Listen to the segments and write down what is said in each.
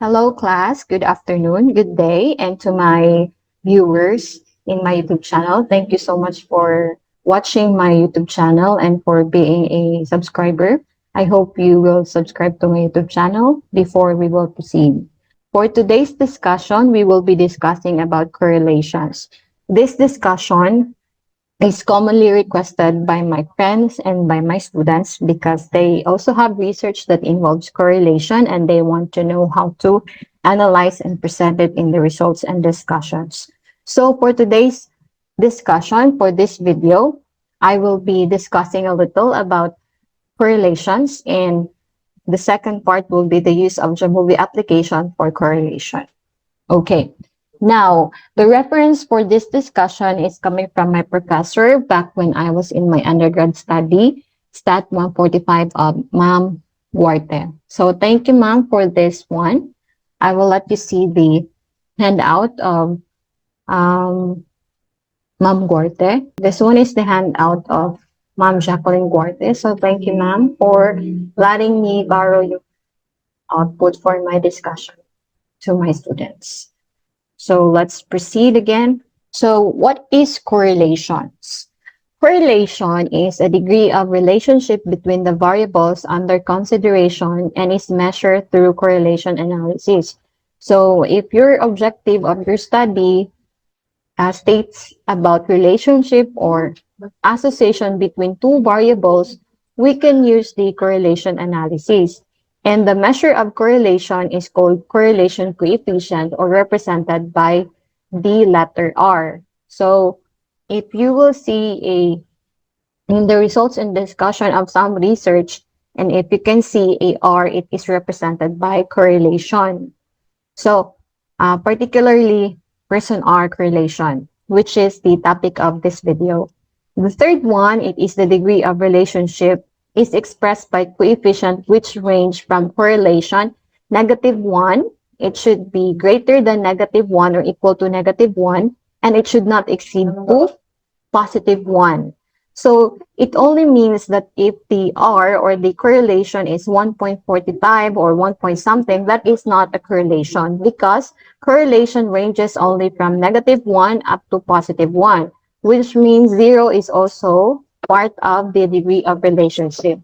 Hello, class. Good afternoon, good day, and to my viewers in my YouTube channel. Thank you so much for watching my YouTube channel and for being a subscriber. I hope you will subscribe to my YouTube channel before we will proceed. For today's discussion, we will be discussing about correlations. This discussion is commonly requested by my friends and by my students because they also have research that involves correlation and they want to know how to analyze and present it in the results and discussions. So for today's discussion, for this video, I will be discussing a little about correlations, and the second part will be the use of Jamovi application for correlation. Okay. Now, the reference for this discussion is coming from my professor back when I was in my undergrad study, Stat 145 of Ma'am Guarte. So thank you, Ma'am, for this one. I will let you see the handout of um, Ma'am Guarte. This one is the handout of Ma'am Jacqueline Guarte. So thank you, Ma'am, for letting me borrow your output for my discussion to my students. So let's proceed again. So what is correlations? Correlation is a degree of relationship between the variables under consideration and is measured through correlation analysis. So if your objective of your study states about relationship or association between two variables, we can use the correlation analysis. And the measure of correlation is called correlation coefficient or represented by the letter R. So if you will see in the results and discussion of some research, and if you can see a R, it is represented by correlation. So particularly Pearson R correlation, which is the topic of this video. The third one, it is the degree of relationship, is expressed by coefficient which range from correlation -1, it should be greater than -1 or equal to -1, and it should not exceed to +1. So it only means that if the R or the correlation is 1.45 or 1 point something, that is not a correlation because correlation ranges only from -1 up to +1, which means 0 is also part of the degree of relationship.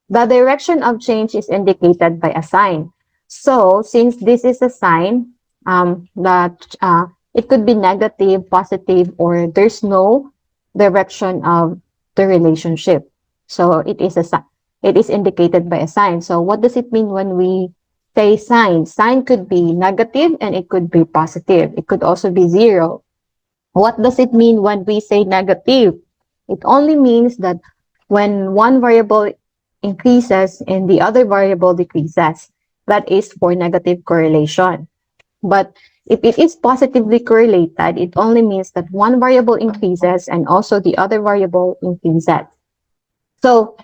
The direction of change is indicated by a sign. So since this is a sign that it could be negative, positive, or there's no direction of the relationship. So it is indicated by a sign. So what does it mean when we say sign? Sign could be negative and it could be positive. It could also be 0. What does it mean when we say negative? It only means that when one variable increases and the other variable decreases, that is for negative correlation. But if it is positively correlated, it only means that one variable increases and also the other variable increases. So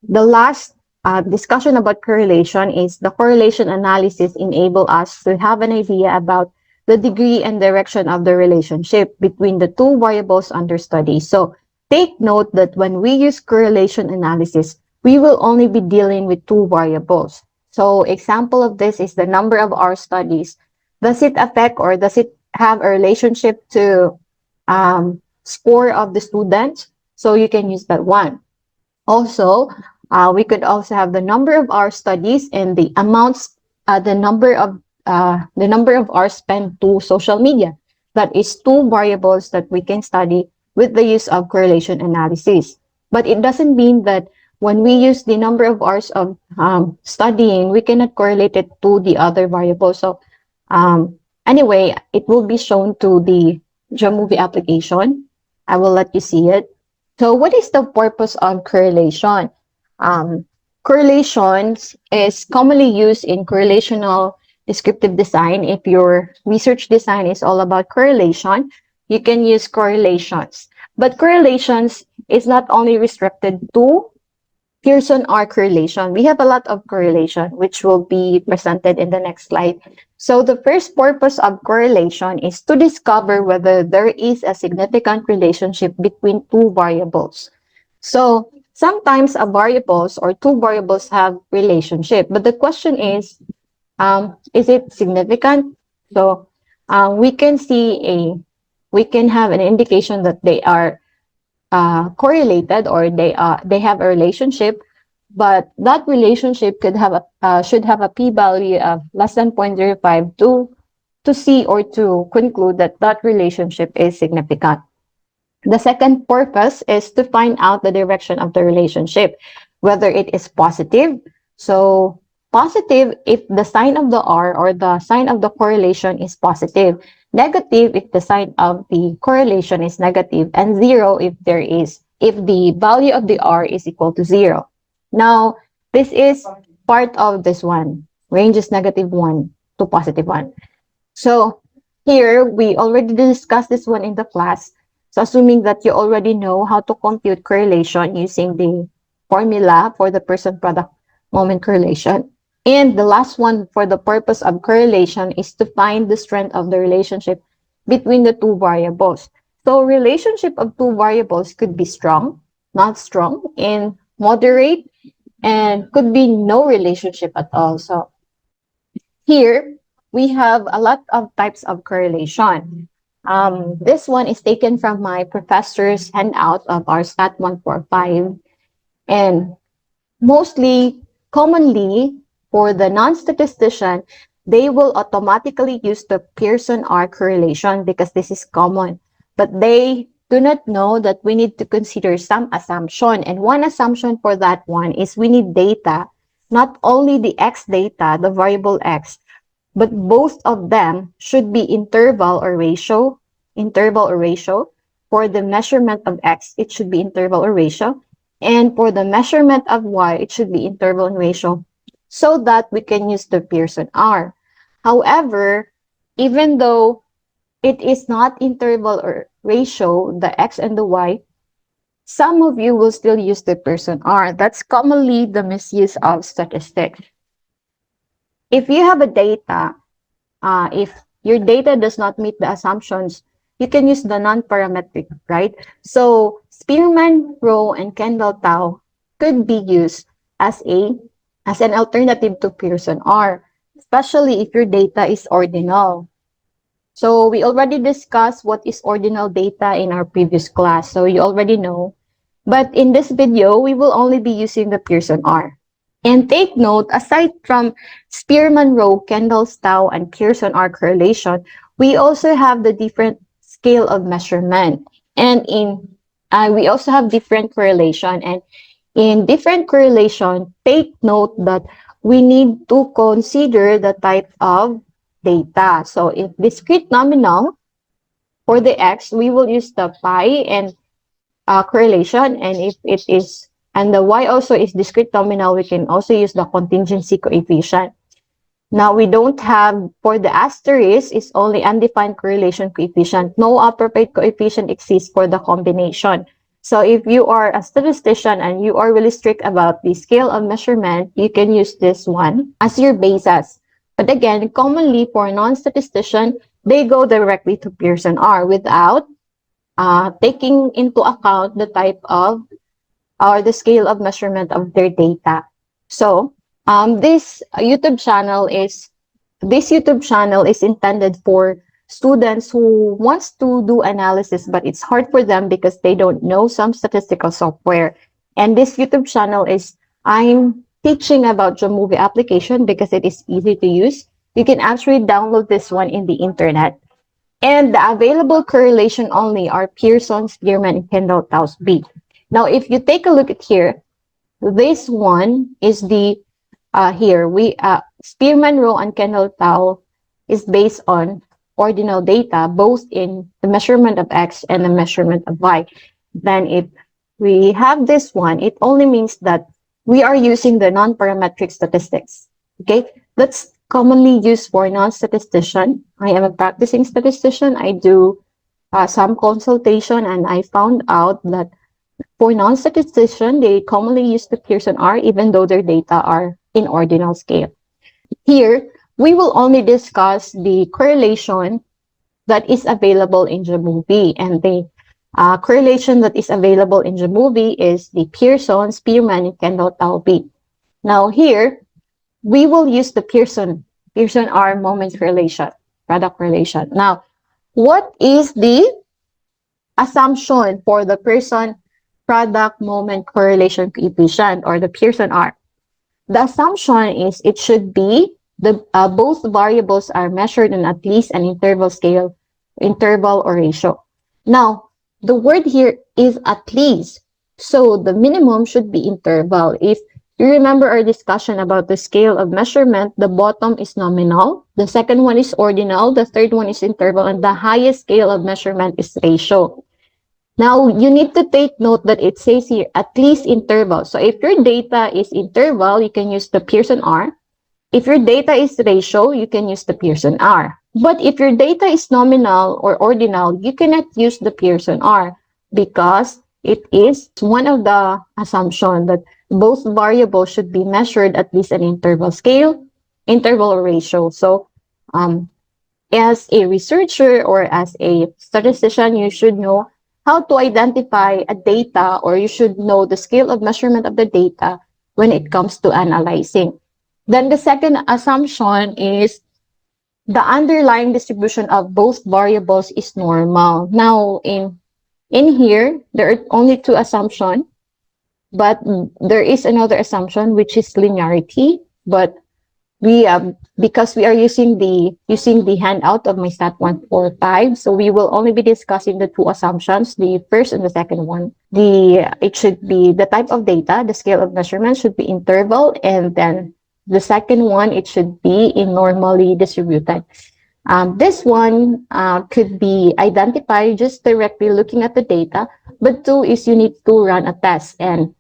the last discussion about correlation is the correlation analysis enable us to have an idea about the degree and direction of the relationship between the two variables under study. So take note that when we use correlation analysis, we will only be dealing with two variables. So example of this is the number of our studies. Does it affect or does it have a relationship to score of the student? So you can use that one. Also, we could also have the number of our studies and the amounts, the number of hours spent to social media. That is two variables that we can study with the use of correlation analysis. But it doesn't mean that when we use the number of hours of studying, we cannot correlate it to the other variables. So anyway, it will be shown to the Jamovi application. I will let you see it. So what is the purpose of correlation? Correlations is commonly used in correlational descriptive design. If your research design is all about correlation, you can use correlations. But correlations is not only restricted to Pearson R correlation. We have a lot of correlation, which will be presented in the next slide. So the first purpose of correlation is to discover whether there is a significant relationship between two variables. So sometimes a variables or two variables have relationship, but the question is, Is it significant? So we can see we can have an indication that they are correlated, or they have a relationship, but that relationship could have should have a p-value of less than 0.05 to see or to conclude that that relationship is significant. The second purpose is to find out the direction of the relationship, whether it is positive. So positive if the sign of the R, or the sign of the correlation, is positive. Negative if the sign of the correlation is negative, and zero if the value of the R is equal to zero. Now, this is part of this one. Range is -1 to +1. So here, we already discussed this one in the class. So assuming that you already know how to compute correlation using the formula for the person product moment correlation. And the last one for the purpose of correlation is to find the strength of the relationship between the two variables. So relationship of two variables could be strong, not strong, and moderate, and could be no relationship at all. So here, we have a lot of types of correlation. This one is taken from my professor's handout of our Stat 145. And commonly, for the non-statistician, they will automatically use the Pearson R correlation because this is common. But they do not know that we need to consider some assumption. And one assumption for that one is we need data, not only the X data, the variable X, but both of them should be interval or ratio. For the measurement of X, it should be interval or ratio. And for the measurement of Y, it should be interval and ratio, so that we can use the Pearson R. However, even though it is not interval or ratio, the X and the Y, some of you will still use the Pearson R. That's commonly the misuse of statistics. If you have a data, if your data does not meet the assumptions, you can use the non-parametric, right? So Spearman, Rowe, and Kendall-Tau could be used as an alternative to Pearson R, especially if your data is ordinal. So we already discussed what is ordinal data in our previous class, so you already know. But in this video, we will only be using the Pearson R. And take note, aside from Spearman-Rowe, Kendall-Tau, and Pearson R correlation, we also have the different scale of measurement. And we also have different correlation. And in different correlation, take note that we need to consider the type of data. So if discrete nominal, for the X, we will use the pi and correlation. And if it is, and the Y also is discrete nominal, we can also use the contingency coefficient. Now, we don't have, for the asterisk, is only undefined correlation coefficient. No appropriate coefficient exists for the combination. So if you are a statistician and you are really strict about the scale of measurement, you can use this one as your basis. But again, commonly for non-statistician, they go directly to Pearson R without taking into account the type of, or the scale of measurement of their data. So this YouTube channel is intended for students who wants to do analysis, but it's hard for them because they don't know some statistical software. And this YouTube channel I'm teaching about Jamovi application because it is easy to use. You can actually download this one in the internet. And the available correlation only are Pearson, Spearman, and Kendall-Tau's B. Now, if you take a look at here, this one is the Spearman, Rowe, and Kendall-Tau is based on ordinal data, both in the measurement of X and the measurement of Y. Then if we have this one, it only means that we are using the non-parametric statistics. Okay, that's commonly used for non-statistician. I am a practicing statistician. I do some consultation, and I found out that for non-statistician, they commonly use the Pearson R, even though their data are in ordinal scale. Here, we will only discuss the correlation that is available in Jamovi, and the correlation that is available in Jamovi is the Pearson, Spearman, and Kendall-Tau B. Now here, we will use the Pearson Pearson R moment correlation, product relation. Now, what is the assumption for the Pearson product moment correlation coefficient, or the Pearson R? The assumption is it should be the both variables are measured in at least an interval scale, interval or ratio. Now, the word here is at least. So the minimum should be interval. If you remember our discussion about the scale of measurement, the bottom is nominal, the second one is ordinal, the third one is interval, and the highest scale of measurement is ratio. Now, you need to take note that it says here, at least interval. So if your data is interval, you can use the Pearson R. If your data is ratio, you can use the Pearson R. But if your data is nominal or ordinal, you cannot use the Pearson R because it is one of the assumptions that both variables should be measured at least an interval scale, interval or ratio. So as a researcher or as a statistician, you should know how to identify a data, or you should know the scale of measurement of the data when it comes to analyzing. Then the second assumption is the underlying distribution of both variables is normal. Now, in here, there are only two assumptions, but there is another assumption, which is linearity. But we because we are using the handout of my stat 145, so we will only be discussing the two assumptions, the first and the second one. It should be the type of data, the scale of measurement should be interval, and then the second one, it should be in normally distributed. This one could be identified just directly looking at the data, but two is you need to run a test, and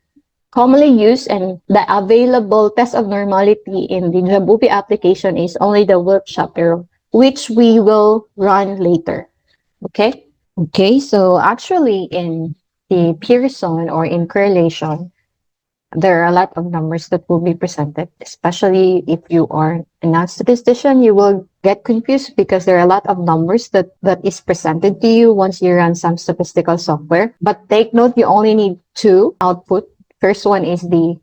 commonly used and the available test of normality in the Jamovi application is only the Wilk-Shapiro, which we will run later. Okay? Okay, so actually in the Pearson or in correlation, there are a lot of numbers that will be presented, especially if you are a non-statistician, you will get confused because there are a lot of numbers that is presented to you once you run some statistical software. But take note, you only need two output. First one is the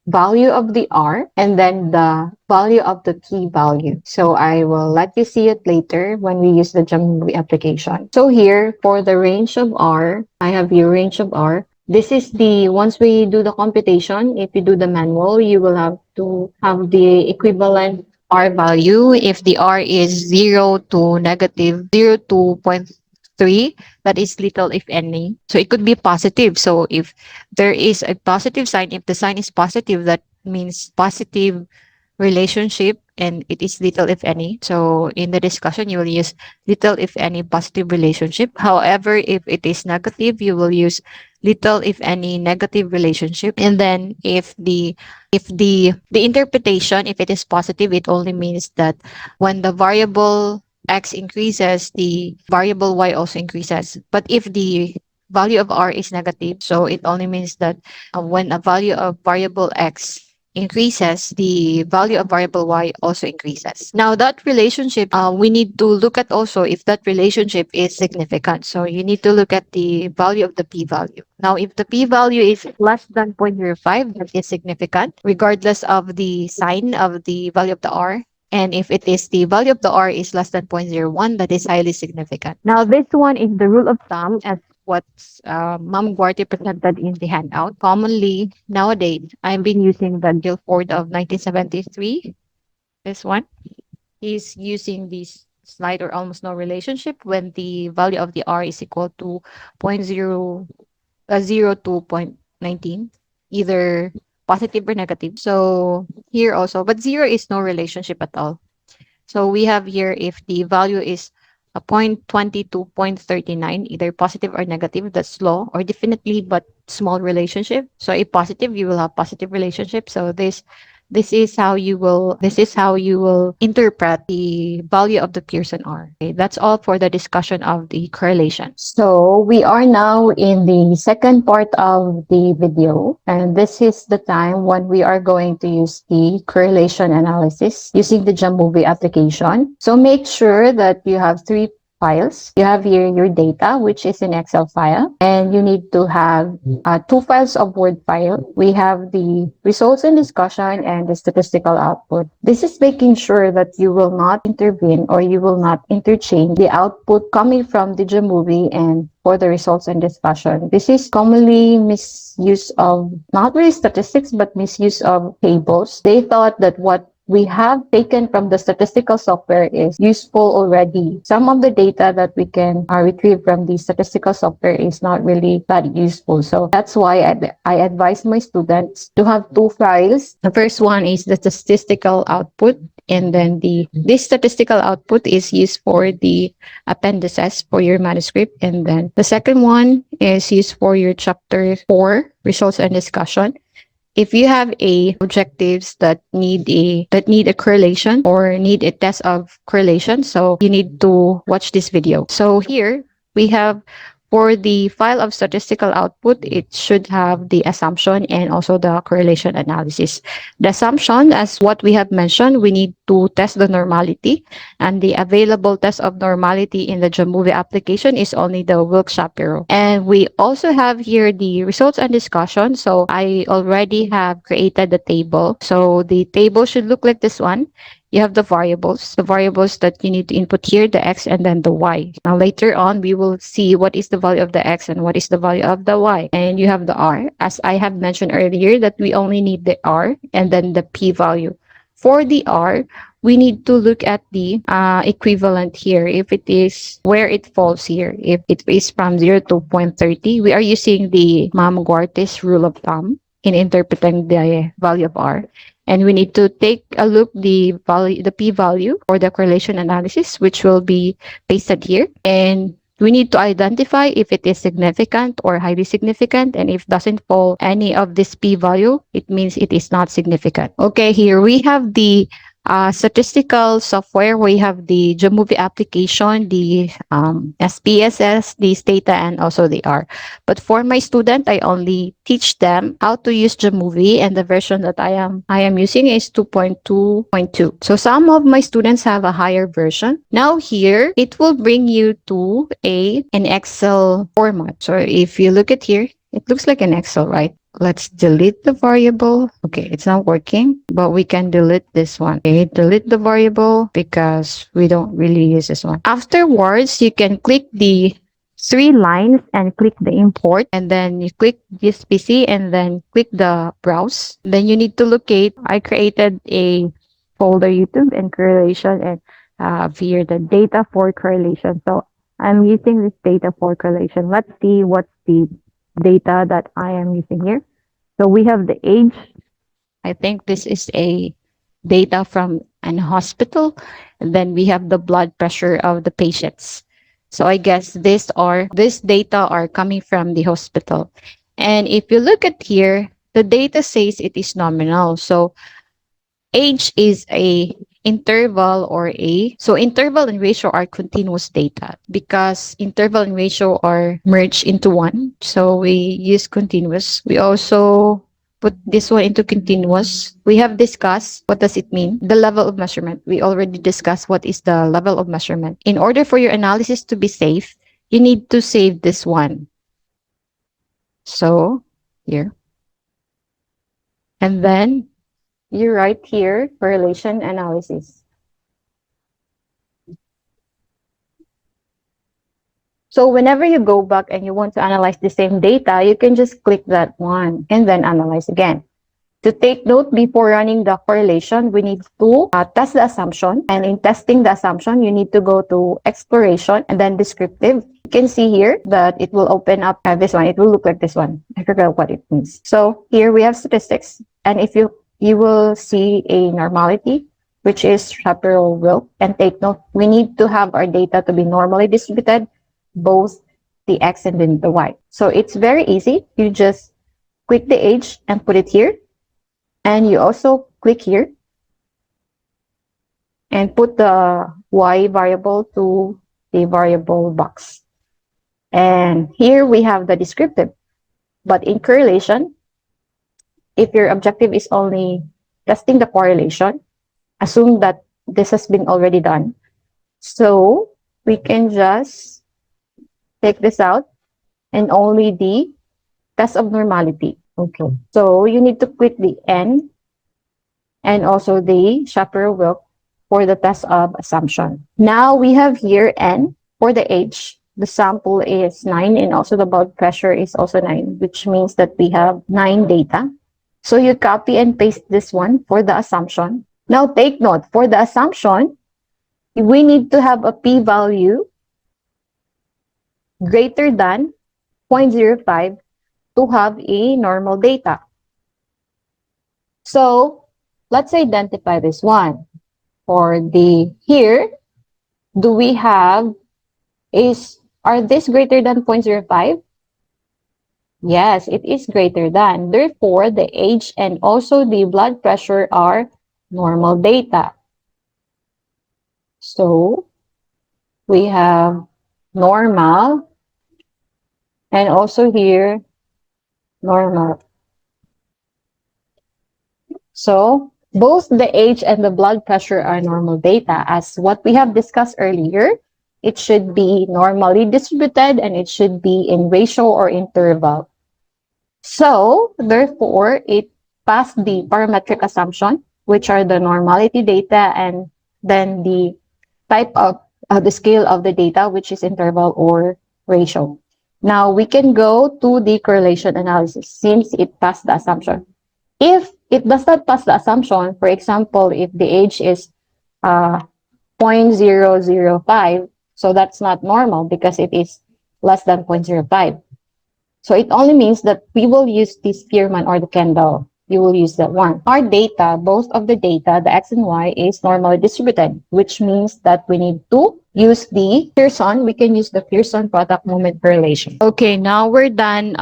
value of the R and then the value of the key value. So I will let you see it later when we use the Jamovi application. So here for the range of R, I have your range of R. This is once we do the computation, if you do the manual, you will have to have the equivalent R value. If the R is 0 to negative 0 to zero point 0.3, that is little if any. So it could be positive. So if there is a positive sign, if the sign is positive, that means positive relationship, and it is little if any. So in the discussion, you will use little if any positive relationship. However, if it is negative, you will use little if any negative relationship. And then if the interpretation, if it is positive, it only means that when the variable x increases, the variable y also increases. But if the value of r is negative, so it only means that when a value of variable x increases, the value of variable y also increases. Now that relationship, we need to look at also if that relationship is significant. So you need to look at the value of the p-value. Now if the p-value is less than 0.05, that is significant, regardless of the sign of the value of the r. And if it is the value of the R is less than 0.01, that is highly significant. Now, this one is the rule of thumb as what's Ma'am Guarte presented in the handout. Commonly, nowadays, I've been using the Guilford of 1973. This one. He's using this slight or almost no relationship when the value of the R is equal to 0.0, 0 to 0.19, either positive or negative. So here also, but 0 is no relationship at all. So we have here if the value is a 0.20 to 0.39, either positive or negative, that's low or definitely but small relationship. So if positive, you will have positive relationship. So this is how you will interpret the value of the Pearson R. Okay, that's all for the discussion of the correlation. So we are now in the second part of the video, and this is the time when we are going to use the correlation analysis using the Jamovi application. So make sure that you have three files. You have here your data, which is an Excel file, and you need to have two files of Word file. We have the results and discussion and the statistical output. This is making sure that you will not intervene or you will not interchange the output coming from the Jamovi and for the results and discussion. This is commonly misuse of not really statistics, but misuse of tables. They thought that what we have taken from the statistical software is useful already. Some of the data that we can retrieve from the statistical software is not really that useful. So that's why I advise my students to have two files. The first one is the statistical output, and then this statistical output is used for the appendices for your manuscript, and then the second one is used for your chapter 4 results and discussion. If you have objectives that need a correlation or need a test of correlation, so you need to watch this video. So here we have, for the file of statistical output, it should have the assumption and also the correlation analysis. The assumption, as what we have mentioned, we need to test the normality, and the available test of normality in the Jamovi application is only the Wilks-Shapiro. And we also have here the results and discussion. So I already have created the table. So the table should look like this one. You have the variables that you need to input here, the X and then the Y. Now later on, we will see what is the value of the X and what is the value of the Y. And you have the R, as I have mentioned earlier, that we only need the R and then the P value. For the R, we need to look at the equivalent here. If it is where it falls here, if it is from 0 to 0.30, we are using the Ma'am-Guartes rule of thumb in interpreting the value of R. And we need to take a look the p-value or the correlation analysis, which will be pasted here. And we need to identify if it is significant or highly significant. And if doesn't fall any of this p-value, it means it is not significant. Okay, here we have the statistical software. We have the Jamovi application, the SPSS, the Stata, and also the R. But for my student, I only teach them how to use Jamovi, and the version that I am using is 2.2.2. So some of my students have a higher version. Now here, it will bring you to an Excel format. So if you look at here, it looks like an Excel, right? Let's delete the variable. Okay, it's not working, but we can delete this one. Okay, delete the variable because we don't really use this one. Afterwards, you can click the 3 lines and click the import, and then you click this PC and then click the browse. Then you need to locate. I created a folder YouTube and correlation, and here the data for correlation. So I'm using this data for correlation. Let's see what's the data that I am using here. So we have the age. I think this is a data from an hospital. And then we have the blood pressure of the patients. So I guess this data are coming from the hospital. And if you look at here, the data says it is nominal. So age is a interval so interval and ratio are continuous data because interval and ratio are merged into one. So we use continuous. We also put this one into continuous. We have discussed what does it mean. The level of measurement. We already discussed what is the level of measurement. In order for your analysis to be safe, you need to save this one. So here. And then you write here correlation analysis. So whenever you go back and you want to analyze the same data, you can just click that one and then analyze again. To take note, before running the correlation, we need to test the assumption. And in testing the assumption, you need to go to exploration and then descriptive. You can see here that it will open up this one. It will look like this one. I forgot what it means. So here we have statistics. And if you will see a normality, which is Shapiro-Wilk. And take note, we need to have our data to be normally distributed, both the X and then the Y. So it's very easy. You just click the age and put it here. And you also click here and put the Y variable to the variable box. And here we have the descriptive. But in correlation, if your objective is only testing the correlation, assume that this has been already done. So we can just take this out and only the test of normality. Okay. So you need to click the N and also the Shapiro Wilk for the test of assumption. Now we have here N for the age. The sample is 9 and also the blood pressure is also 9, which means that we have 9 data. So you copy and paste this one for the assumption. Now take note, for the assumption, we need to have a p-value greater than 0.05 to have a normal data. So let's identify this one. For the here, do we have are this greater than 0.05? Yes, it is greater than. Therefore, the age and also the blood pressure are normal data. So we have normal and also here normal. So both the age and the blood pressure are normal data. As what we have discussed earlier, it should be normally distributed and it should be in ratio or interval. So therefore, it passed the parametric assumption, which are the normality data, and then the type of the scale of the data, which is interval or ratio. Now we can go to the correlation analysis since it passed the assumption. If it does not pass the assumption, for example, if the age is 0.005, so that's not normal because it is less than 0.05. So it only means that we will use the Spearman or the Kendall. You will use that one. Our data, both of the data, the X and Y, is normally distributed, which means that we need to use the Pearson. We can use the Pearson product moment correlation. Okay, now we're done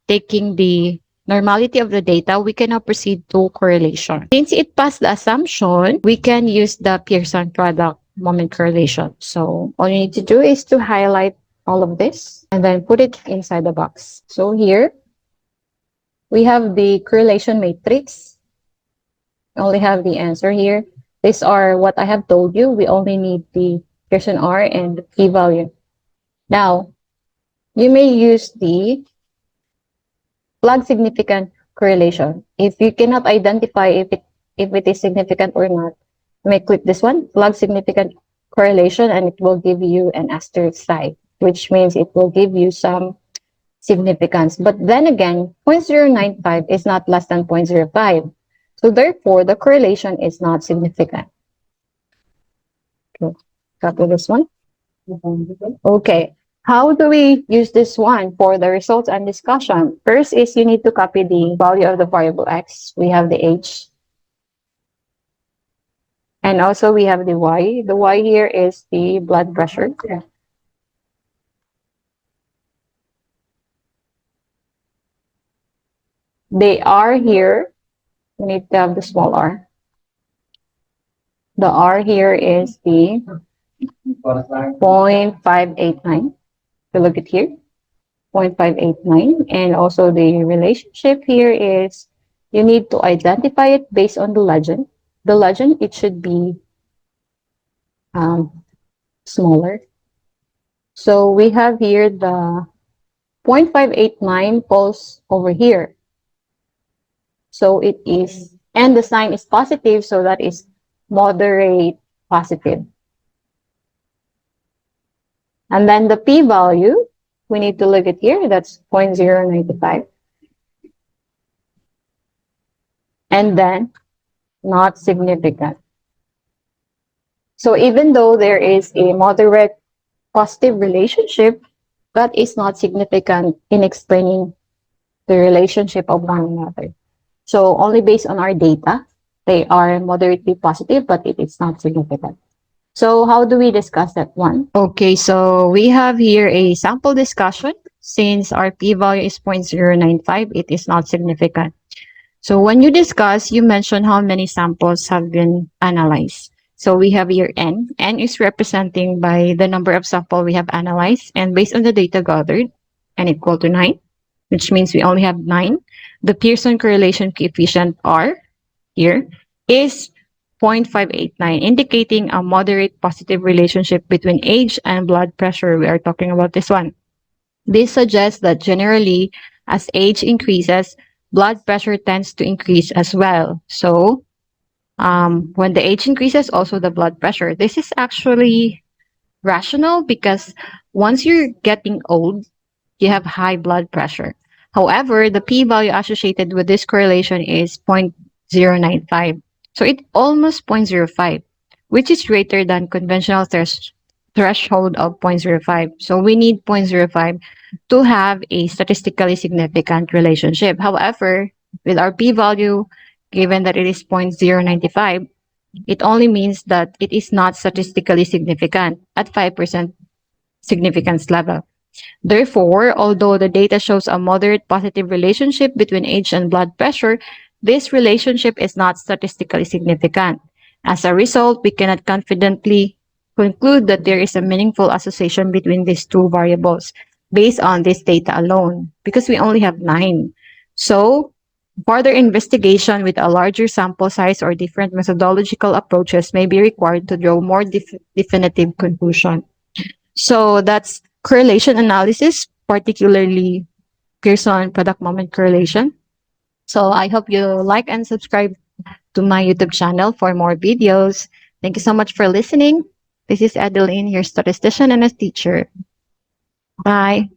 taking the normality of the data. We can now proceed to correlation. Since it passed the assumption, we can use the Pearson product moment correlation. So all you need to do is to highlight all of this and then put it inside the box. So here we have the correlation matrix. We only have the answer here. These are what I have told you. We only need the Pearson R and the p-value. Now, you may use the plug significant correlation. If you cannot identify if it is significant or not, you may click this one, plug significant correlation, and it will give you an asterisk sign, which means it will give you some significance. But then again, 0.095 is not less than 0.05. So therefore, the correlation is not significant. Okay, copy this one. Okay, how do we use this one for the results and discussion? First is you need to copy the value of the variable X. We have the H. And also we have the Y. The Y here is the blood pressure. The R here, we need to have the small r. The R here is the 0.589. So look at here, 0.589. And also the relationship here is you need to identify it based on the legend. The legend, it should be smaller. So we have here the 0.589 falls over here. So it is, and the sign is positive, so that is moderate positive. And then the p-value, we need to look at here, that's 0.095. And then not significant. So even though there is a moderate positive relationship, that is not significant in explaining the relationship of one another. So only based on our data, they are moderately positive, but it is not significant. So how do we discuss that one? Okay, so we have here a sample discussion. Since our p-value is 0.095, it is not significant. So when you discuss, you mention how many samples have been analyzed. So we have here N. N is representing by the number of samples we have analyzed, and based on the data gathered, N equal to 9, which means we only have 9. The Pearson correlation coefficient R here is 0.589, indicating a moderate positive relationship between age and blood pressure. We are talking about this one. This suggests that generally, as age increases, blood pressure tends to increase as well. So, when the age increases, also the blood pressure. This is actually rational because once you're getting old, you have high blood pressure. However, the p-value associated with this correlation is 0.095. So it almost zero point zero 0.05, which is greater than conventional threshold of zero point zero 0.05. So we need zero point zero 0.05 to have a statistically significant relationship. However, with our p-value, given that it is 0.095, it only means that it is not statistically significant at 5% significance level. Therefore, although the data shows a moderate positive relationship between age and blood pressure, this relationship is not statistically significant. As a result, we cannot confidently conclude that there is a meaningful association between these two variables based on this data alone, because we only have 9. So, further investigation with a larger sample size or different methodological approaches may be required to draw more definitive conclusion. So that's correlation analysis, particularly Pearson product moment correlation. So I hope you like and subscribe to my YouTube channel for more videos. Thank you so much for listening. This is Adeline, your statistician and a teacher. Bye.